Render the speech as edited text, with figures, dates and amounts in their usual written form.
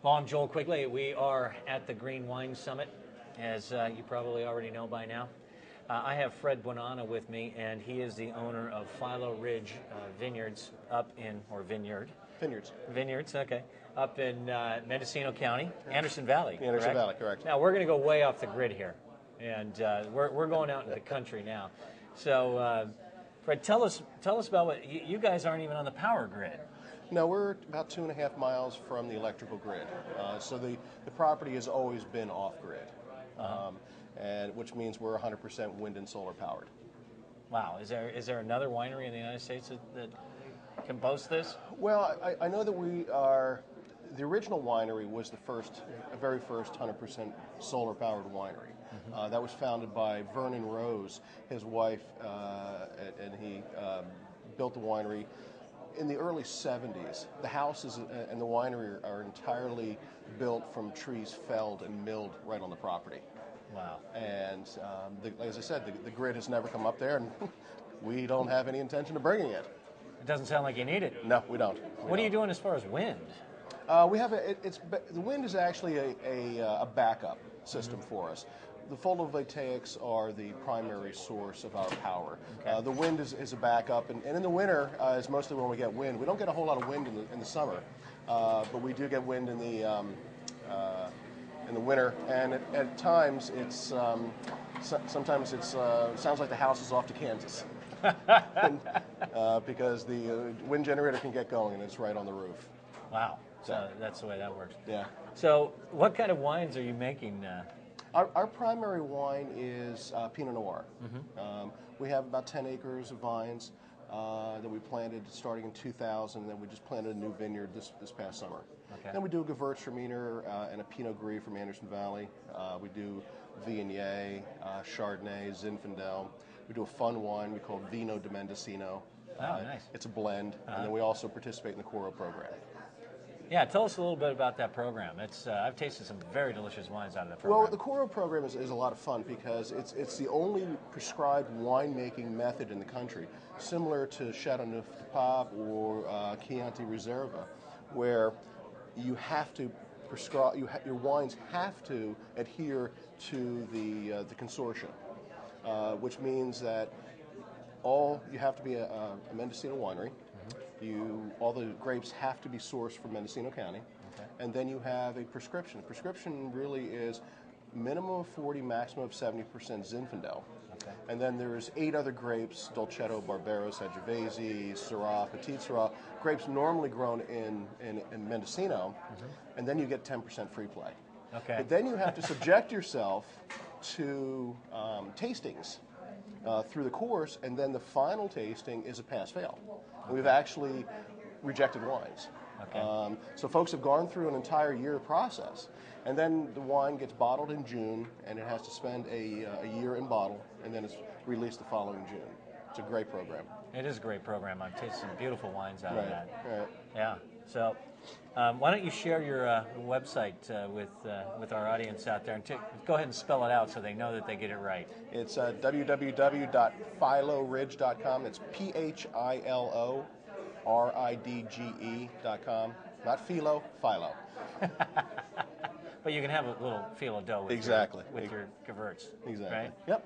Well, I'm Joel Quigley. We are at the Green Wine Summit, as you probably already know by now. I have Fred Buonanno with me, and he is the owner of Philo Ridge Vineyards Vineyards, okay, up in Mendocino County, Anderson Valley. Anderson Valley, correct. Now, we're going to go way off the grid here, and we're going out into the country now. So, Fred, tell us about what you guys aren't even on the power grid. No, we're about 2.5 miles from the electrical grid. So the property has always been off-grid, and which means we're 100% wind and solar powered. Wow, is there another winery in the United States that can boast this? Well, I know that we are. The original winery was the very first 100% solar powered winery. That was founded by Vernon Rose, his wife, and he built the winery in the early 70s. The houses and the winery are entirely built from trees felled and milled right on the property. Wow. And as I said, the grid has never come up there, and we don't have any intention of bringing it. It doesn't sound like you need it. No, we don't. What are you doing as far as wind? We have the wind is actually a backup system for us. The photovoltaics are the primary source of our power. Okay. The wind is a backup, and in the winter is mostly when we get wind. We don't get a whole lot of wind in the summer, but we do get wind in the winter, and at times it's sometimes it sounds like the house is off to Kansas, because the wind generator can get going and it's right on the roof. Wow. So that's the way that works. Yeah. So what kind of wines are you making? Our primary wine is Pinot Noir. We have about 10 acres of vines that we planted starting in 2000, and then we just planted a new vineyard this past summer. Okay. Then we do a Gewürztraminer and a Pinot Gris from Anderson Valley. We do Viognier, Chardonnay, Zinfandel. We do a fun wine we call Vino di Mendocino. Oh, nice. It's a blend, and then we also participate in the Coro program. Yeah, tell us a little bit about that program. I've tasted some very delicious wines out of that program. Well, the Coro program is a lot of fun because it's the only prescribed winemaking method in the country, similar to Châteauneuf-du-Pape or Chianti Reserva, where you have to prescribe, your wines have to adhere to the consortium, which means that you have to be a Mendocino winery. All the grapes have to be sourced from Mendocino County, and then you have a prescription. A prescription really is minimum of 40, maximum of 70% Zinfandel. Okay. And then there's 8 other grapes: Dolcetto, Barbero, Sangiovese, Syrah, Petit Syrah, grapes normally grown in Mendocino, and then you get 10% free play. Okay. But then you have to subject yourself to tastings through the course, and then the final tasting is a pass-fail. We've actually rejected wines. Okay. So folks have gone through an entire year process, and then the wine gets bottled in June, and it has to spend a year in bottle, and then it's released the following June. It's a great program. It is a great program. I've tasted some beautiful wines out of that. Right. Yeah. So why don't you share your website with our audience out there, and go ahead and spell it out so they know that they get it right. It's www.philoridge.com. It's PhiloRidge.com. Not Philo, Philo. But you can have a little Philo dough with Exactly. with your Gewürz. Exactly. Right? Yep.